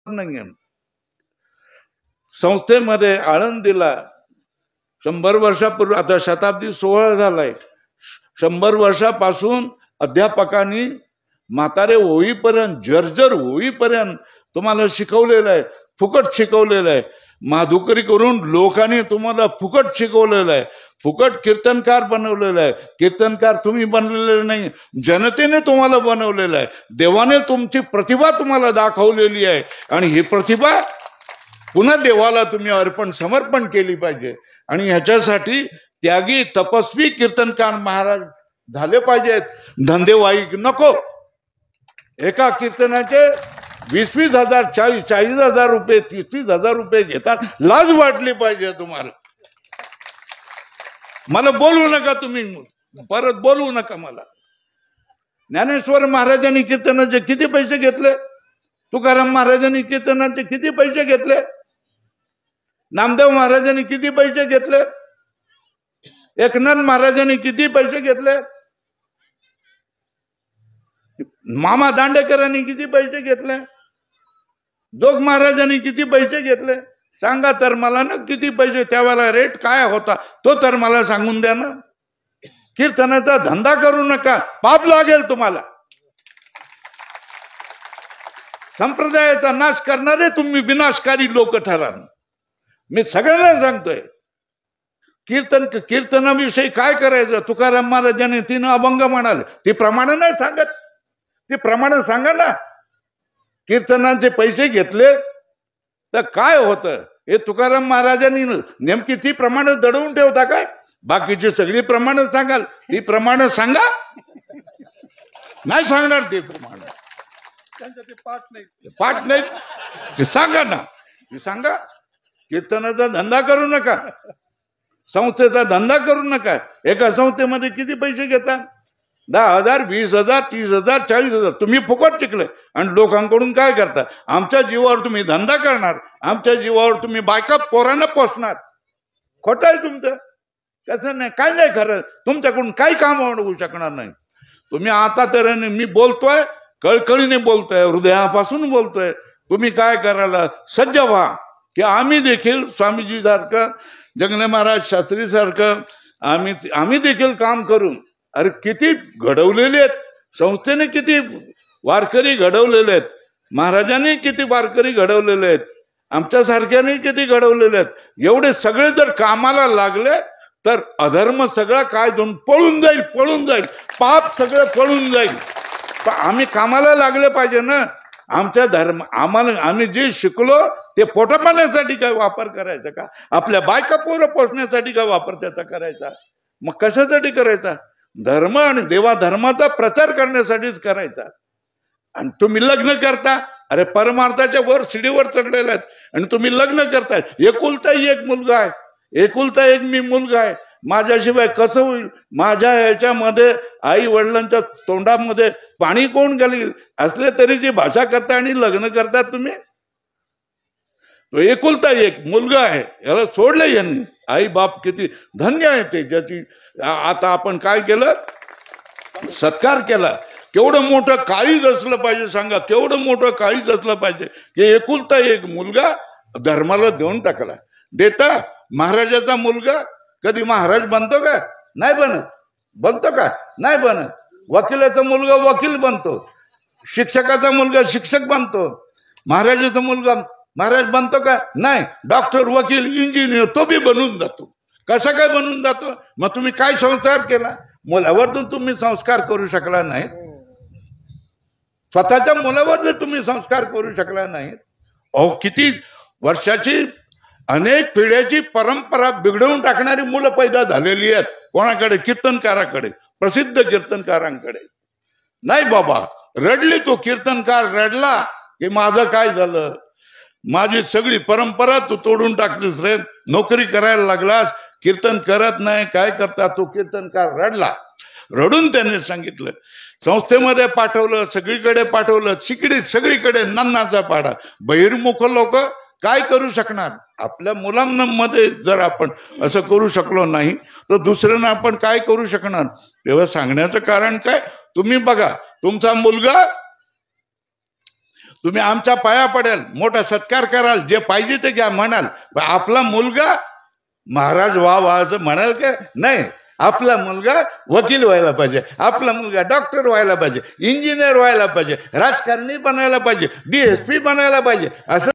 नाही. संस्थेमध्ये आळंदीला 100 वर्षापूर्वी, आता शताब्दी सोहळा झालाय, 100 वर्षापासून अध्यापकांनी म्हातारे होईपर्यंत, जर्जर होईपर्यंत तुम्हाला शिकवलेलं आहे, फुकट शिकवलेलं आहे. माधुकरी करून लोकांनी तुम्हाला फुकट शिकवलेलं आहे, फुकट कीर्तनकार बनवलेलं आहे. कीर्तनकार तुम्ही बनलेले नाही, जनतेने तुम्हाला बनवलेलं आहे. देवाने तुमची प्रतिभा तुम्हाला दाखवलेली आहे आणि ही प्रतिभा पुन्हा देवाला तुम्ही समर्पण केली पाहिजे. आणि ह्याच्यासाठी त्यागी तपस्वी कीर्तनकार महाराज झाले पाहिजेत. धंदेवाईक नको. एका कीर्तनाचे 20-20 हजार, 40-40 हजार रुपये, 30-30 हजार रुपये घेतात. लाज वाटली पाहिजे तुम्हाला. मला बोलवू नका तुम्ही, परत बोलवू नका मला. ज्ञानेश्वर महाराजांनी कीर्तनाचे किती पैसे घेतले? तुकाराम महाराजांनी कीर्तनाचे किती पैसे घेतले? नामदेव महाराजांनी किती पैसे घेतले? एकनाथ महाराजांनी किती पैसे घेतले? मामा दांडेकरांनी किती पैसे घेतले? जोग महाराजांनी किती पैसे घेतले? सांगा तर मला ना, किती पैसे, त्यावेळेला रेट काय होता तो तर मला सांगून द्या ना. कीर्तनाचा धंदा करू नका, पाप लागेल तुम्हाला. संप्रदायाचा नाश करणारे तुम्ही विनाशकारी लोक ठराल. मी सगळ्यांना सांगतोय, कीर्तनाविषयी काय करायचं. तुकाराम महाराजांनी 3 अभंग म्हणाले, ती प्रमाण नाही सांगत, ती प्रमाण सांगा ना. कीर्तनाचे पैसे घेतले तर काय होतं हे तुकाराम महाराजांनी नेमकी ती प्रमाण दडवून ठेवता काय? बाकीची सगळी प्रमाण सांगाल, ती प्रमाण सांगा. नाही सांगणार ते प्रमाण, ते पाठ नाही, ते सांगा ना, ते सांगा. कीर्तनाचा धंदा करू नका, संस्थेचा धंदा करू नका. एका संस्थेमध्ये किती पैसे घेतात? 10,000, 20,000, 30,000, 40,000. तुम्ही फुकट शिकले आणि लोकांकडून काय करता? आमच्या जीवावर तुम्ही धंदा करणार, आमच्या जीवावर तुम्ही बायका पोरांना पोसणार. खोटं आहे तुमचं. कसं नाही, काय नाही खरं. तुमच्याकडून काही काम होऊ शकणार नाही. तुम्ही आता तर मी बोलतोय, कळकळीने बोलतोय, हृदयापासून बोलतोय. तुम्ही काय करायला सज्ज व्हा की आम्ही देखील स्वामीजी सारखं, जंगले महाराज शास्त्री सारखं आम्ही देखील काम करू. अरे किती घडवलेले आहेत संस्थेने, किती वारकरी घडवलेले आहेत, महाराजांनी किती वारकरी घडवलेले आहेत, आमच्या सारख्याने किती घडवलेले आहेत. एवढे सगळे जर कामाला लागले तर अधर्म सगळा काय दोन पळून जाईल, पाप सगळं पळून जाईल. आम्ही कामाला लागले पाहिजे ना. आमच्या आम्ही जे शिकलो ते पोटापाण्यासाठी काय वापर करायचा का? आपल्या बायका पोरं पोसण्यासाठी काय वापर त्याचा करायचा? मग कशासाठी करायचा? धर्म आणि देवा धर्माचा प्रचार करण्यासाठीच करायचा. आणि तुम्ही लग्न करता, अरे परमार्थाच्या वर शिडीवर चढलेले आहेत आणि तुम्ही लग्न करताय. एकुलता एक मुलगा आहे, एकुलता एक मी मुलगा आहे, माझ्याशिवाय कसं होईल? माझ्या ह्याच्यामध्ये आई वडिलांच्या तोंडामध्ये पाणी कोण घालील? असले तरी जी भाषा करता आणि लग्न करतात तुम्ही. तो एकुलता एक मुलगा आहे, याला सोडलं यांनी. आई बाप किती धन्य आहे ते, ज्याची आता आपण काय केलं? सत्कार केला. केवढं मोठं काळीज असलं पाहिजे सांगा, केवढं मोठं काळीज असलं पाहिजे की एकुलता एक मुलगा धर्माला देऊन टाकला. देता महाराजाचा मुलगा कधी महाराज बनतो का? नाही बनत. बनतो का? नाही बनत. वकिलाचा मुलगा वकील बनतो, शिक्षकाचा मुलगा शिक्षक बनतो. महाराजाचा मुलगा महाराज बनतो का? नाही. डॉक्टर, वकील, इंजिनियर तो बी बनून जातो. कसा काय बनून जातो? मग तुम्ही काय संस्कार केला? मुलावर तर तुम्ही संस्कार करू शकला नाही. स्वतःच्या मुलावर जर तुम्ही संस्कार करू शकला नाही, अहो किती वर्षाची अनेक पिढ्याची परंपरा बिघडवून टाकणारी मुलं पैदा झालेली आहेत. कोणाकडे? कीर्तनकाराकडे, प्रसिद्ध कीर्तनकारांकडे. नाही बाबा, रडली तो कीर्तनकार, रडला की माझं काय झालं, माझी सगळी परंपरा तू तोडून टाकलीस रे, नोकरी करायला लागलास, कीर्तन करत नाही, काय करता? तो कीर्तनकार रडला. रडून त्यांनी सांगितलं, संस्थेमध्ये पाठवलं, सगळीकडे पाठवलं, सगळीकडे नन्नाचा पाडा. बहिर्मुख लोक काय करू शकणार? आपल्या मुलांमध्ये जर आपण असं करू शकलो नाही तर दुसऱ्यांना आपण काय करू शकणार? तेव्हा सांगण्याचं कारण काय? तुम्ही बघा, तुमचा मुलगा तुम्ही आमच्या पाया पडाल, मोठा सत्कार कराल, जे पाहिजे ते घ्या म्हणाल, पण आपला मुलगा महाराज वा असं म्हणाल का? नाही. आपला मुलगा वकील व्हायला पाहिजे, आपला मुलगा डॉक्टर व्हायला पाहिजे, इंजिनियर व्हायला पाहिजे, राजकारणी बनायला पाहिजे, DSP बनायला पाहिजे, असं